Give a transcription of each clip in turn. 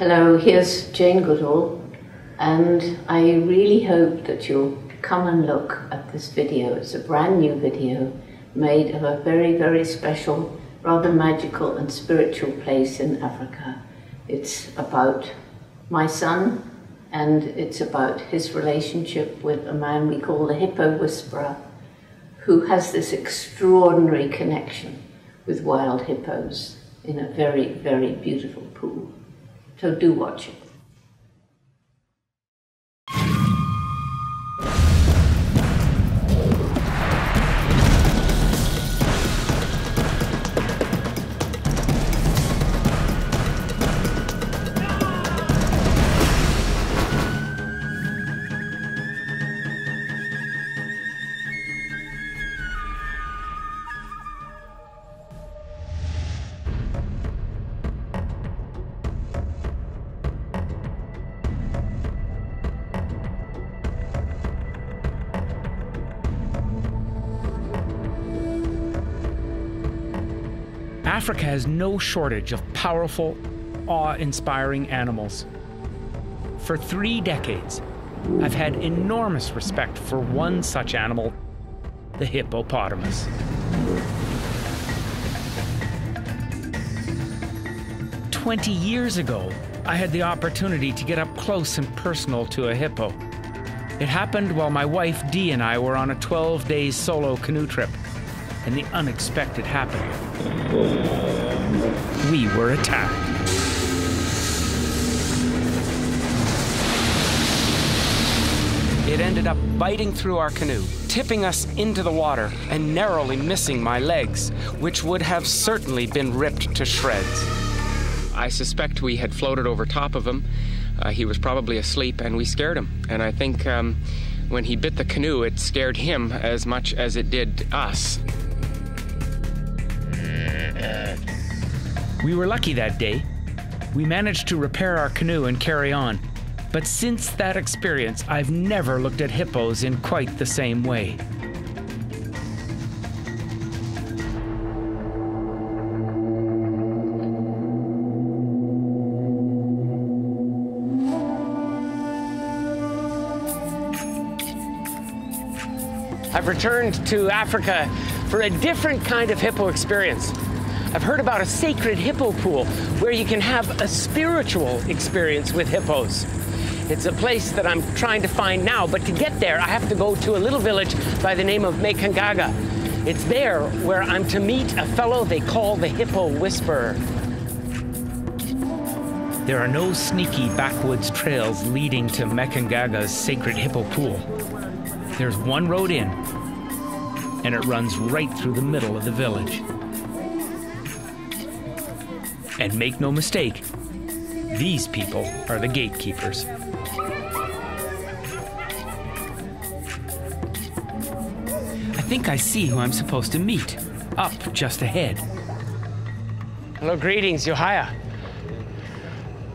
Hello, here's Jane Goodall, and I really hope that you'll come and look at this video. It's a brand new video made of a very, very special, rather magical and spiritual place in Africa. It's about my son, and it's about his relationship with a man we call the Hippo Whisperer, who has this extraordinary connection with wild hippos in a very, very beautiful pool. So do watch it. Africa has no shortage of powerful, awe-inspiring animals. For 3 decades, I've had enormous respect for one such animal, the hippopotamus. "20 years ago, I had the opportunity to get up close and personal to a hippo. It happened while my wife Dee and I were on a 12-day solo canoe trip, and the unexpected happened. We were attacked. It ended up biting through our canoe, tipping us into the water and narrowly missing my legs, which would have certainly been ripped to shreds. I suspect we had floated over top of him. He was probably asleep, and we scared him. And I think when he bit the canoe, it scared him as much as it did us. We were lucky that day. We managed to repair our canoe and carry on. But since that experience, I've never looked at hippos in quite the same way. I've returned to Africa for a different kind of hippo experience. I've heard about a sacred hippo pool where you can have a spiritual experience with hippos. It's a place that I'm trying to find now, but to get there, I have to go to a little village by the name of Makangaga. It's there where I'm to meet a fellow they call the Hippo Whisperer. There are no sneaky backwoods trails leading to Makangaga's sacred hippo pool. There's one road in, and it runs right through the middle of the village. And make no mistake, these people are the gatekeepers. I think I see who I'm supposed to meet, up just ahead. Hello, greetings, Yohaya.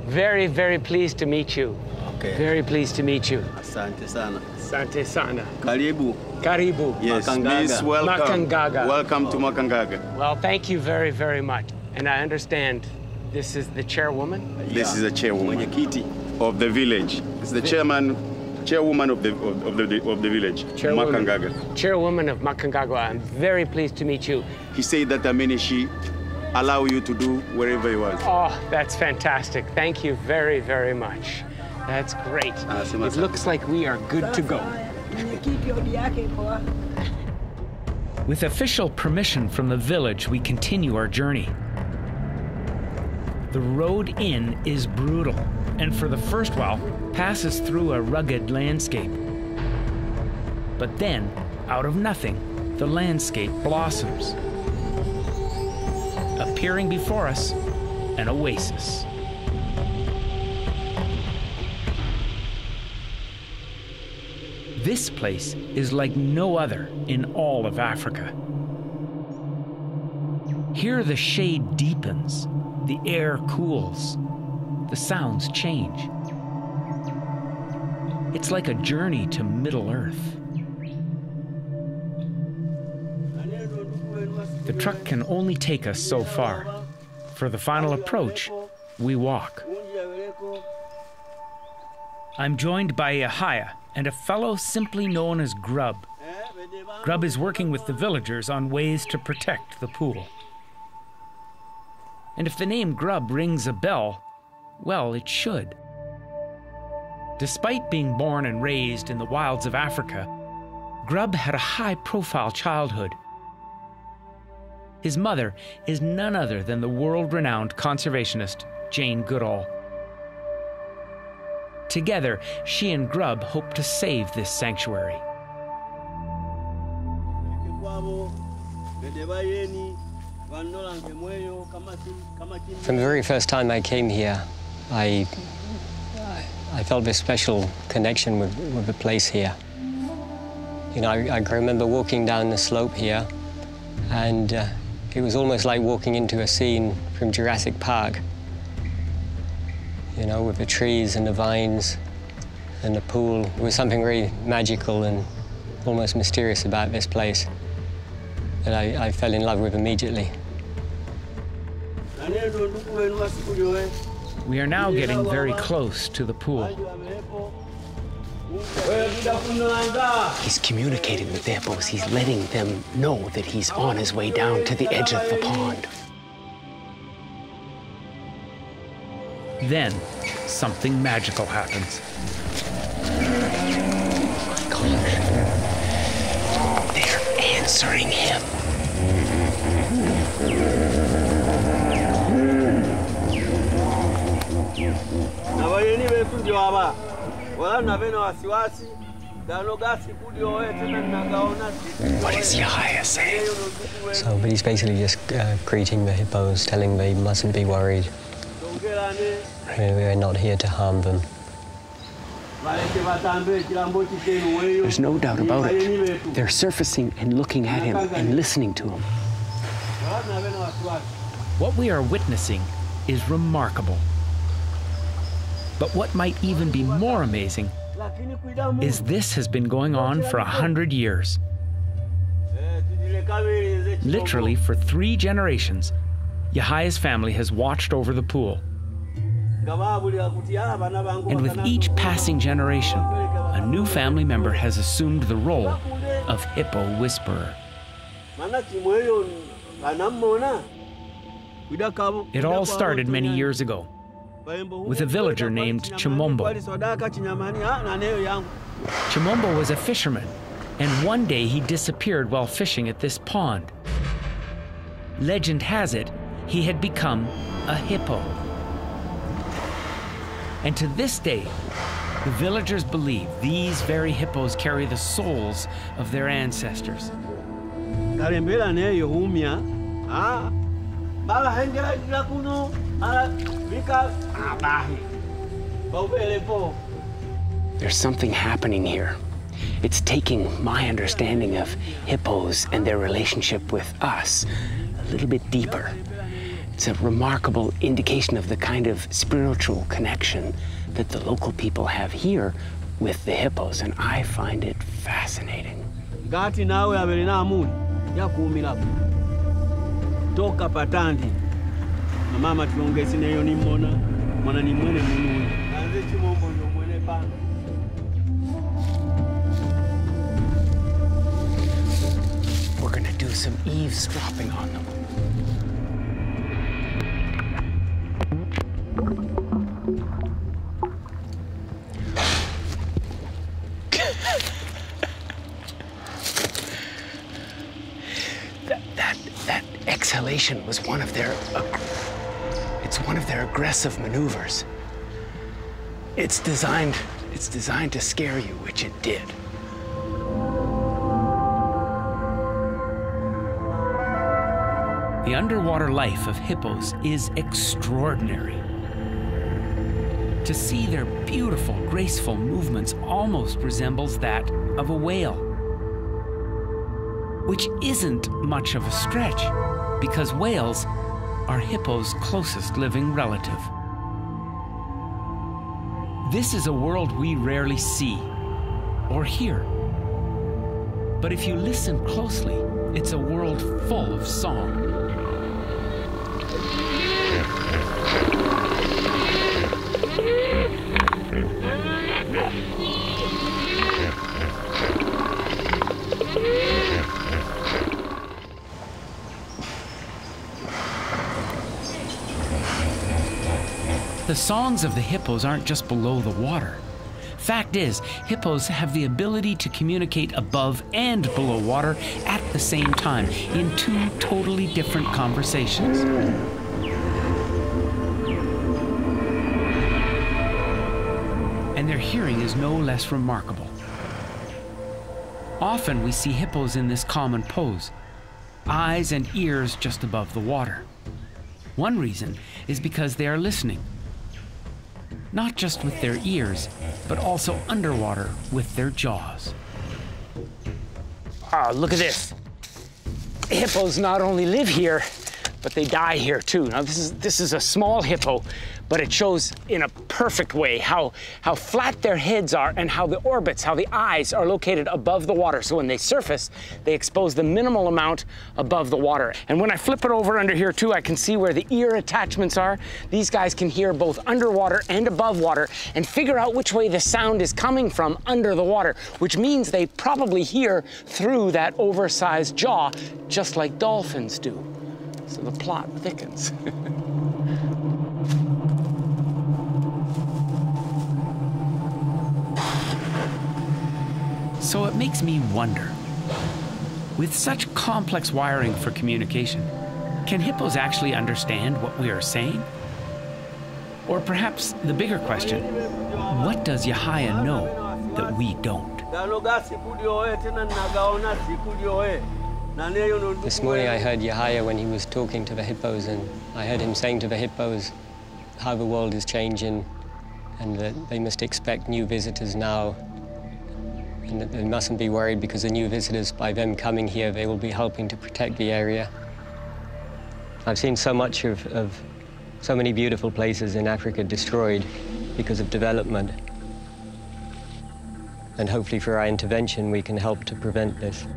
Very, very pleased to meet you. Okay. Very pleased to meet you. Asante sana. Asante sana. Karibu. Karibu. Yes, Makangaga. please welcome. Makangaga. Welcome to Makangaga. Well, thank you very, very much. And I understand this is the chairwoman? This is the chairwoman Mwenyekiti. of the village. It's the chairwoman of the village, Makangaga. Chairwoman of Makangaga. I'm very pleased to meet you. He said that Amenishi allow you to do wherever you want. Oh, that's fantastic. Thank you very, very much. That's great. It looks like we are good to go. With official permission from the village, we continue our journey. The road in is brutal, and for the first while, passes through a rugged landscape. But then, out of nothing, the landscape blossoms, appearing before us, an oasis. This place is like no other in all of Africa. Here the shade deepens, the air cools, the sounds change. It's like a journey to Middle Earth. The truck can only take us so far. For the final approach, we walk. I'm joined by Yahya and a fellow simply known as Grub. Grub is working with the villagers on ways to protect the pool. And if the name Grub rings a bell, well, it should. Despite being born and raised in the wilds of Africa, Grub had a high-profile childhood. His mother is none other than the world-renowned conservationist Jane Goodall. Together, she and Grub hope to save this sanctuary. From the very first time I came here, I felt this special connection with the place here. You know, I can remember walking down the slope here, and it was almost like walking into a scene from Jurassic Park. You know, with the trees and the vines and the pool. There was something very magical and almost mysterious about this place that I fell in love with immediately. We are now getting very close to the pool. He's communicating with the hippos. He's letting them know that he's on his way down to the edge of the pond. Then, something magical happens. Gosh. They're answering him. What is Yahya saying? So, but he's basically just greeting the hippos, telling them they mustn't be worried. We're not here to harm them. There's no doubt about it. They're surfacing and looking at him and listening to him. What we are witnessing is remarkable. But what might even be more amazing is this has been going on for 100 years. Literally, for 3 generations, Yahya's family has watched over the pool. And with each passing generation, a new family member has assumed the role of Hippo Whisperer. It all started many years ago with a villager named Chimombo. Chimombo was a fisherman, and one day he disappeared while fishing at this pond. Legend has it, he had become a hippo. And to this day, the villagers believe these very hippos carry the souls of their ancestors. There's something happening here. It's taking my understanding of hippos and their relationship with us a little bit deeper. It's a remarkable indication of the kind of spiritual connection that the local people have here with the hippos, and I find it fascinating. Toka patandi mama tuongezi neyo ni mona mwana ni mwene mununi anze chimombo ndo mwene pana. We're gonna do some eavesdropping on them. That exhalation was one of their aggressive maneuvers. It's designed to scare you, which it did. The underwater life of hippos is extraordinary. To see their beautiful, graceful movements almost resembles that of a whale. Which isn't much of a stretch, because whales are hippos' closest living relative. This is a world we rarely see or hear. But if you listen closely, it's a world full of song. The songs of the hippos aren't just below the water. Fact is, hippos have the ability to communicate above and below water at the same time in two totally different conversations. And their hearing is no less remarkable. Often we see hippos in this common pose, eyes and ears just above the water. One reason is because they are listening, not just with their ears, but also underwater with their jaws. Oh, look at this. Hippos not only live here, but they die here too. Now this is a small hippo, but it shows in a perfect way how flat their heads are and how the orbits, how the eyes are located above the water. So when they surface, they expose the minimal amount above the water. And when I flip it over under here too, I can see where the ear attachments are. These guys can hear both underwater and above water and figure out which way the sound is coming from under the water, which means they probably hear through that oversized jaw, just like dolphins do. So the plot thickens. So it makes me wonder, with such complex wiring for communication, can hippos actually understand what we are saying? Or perhaps the bigger question, what does Yahaya know that we don't? This morning I heard Yahaya when he was talking to the hippos, and I heard him saying to the hippos how the world is changing and that they must expect new visitors now, and that they mustn't be worried because the new visitors, by them coming here, they will be helping to protect the area. I've seen so much of so many beautiful places in Africa destroyed because of development. And hopefully for our intervention, we can help to prevent this.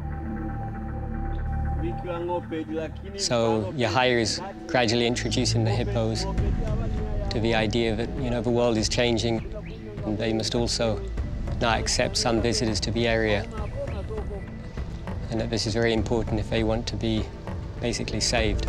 So Yahaya is gradually introducing the hippos to the idea that, you know, the world is changing and they must also now accept some visitors to the area. And that this is very important if they want to be basically saved.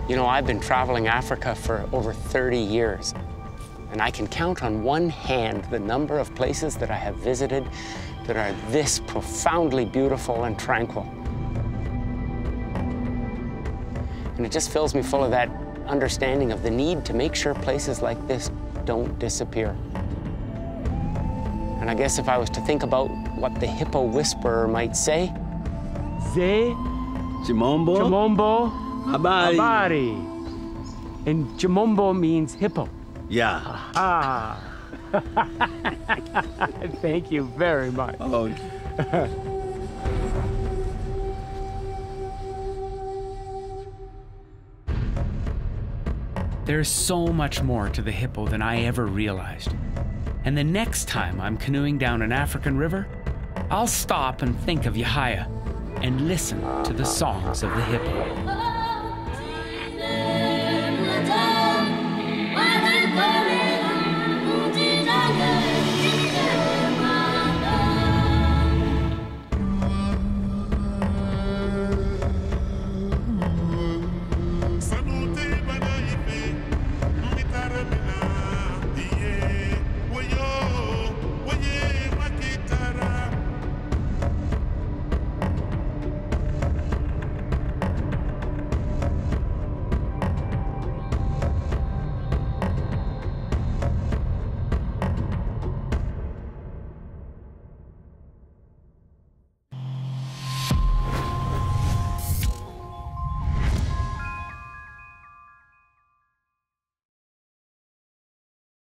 You know, I've been traveling Africa for over 30 years, and I can count on one hand the number of places that I have visited that are this profoundly beautiful and tranquil. And it just fills me full of that understanding of the need to make sure places like this don't disappear. And I guess if I was to think about what the hippo whisperer might say, Ze, Chimombo, Chimombo, Habari. Habari. And Chimombo means hippo. Yeah. Ah. Thank you very much. Oh. There's so much more to the hippo than I ever realized. And the next time I'm canoeing down an African river, I'll stop and think of Yahaya and listen to the songs of the hippo.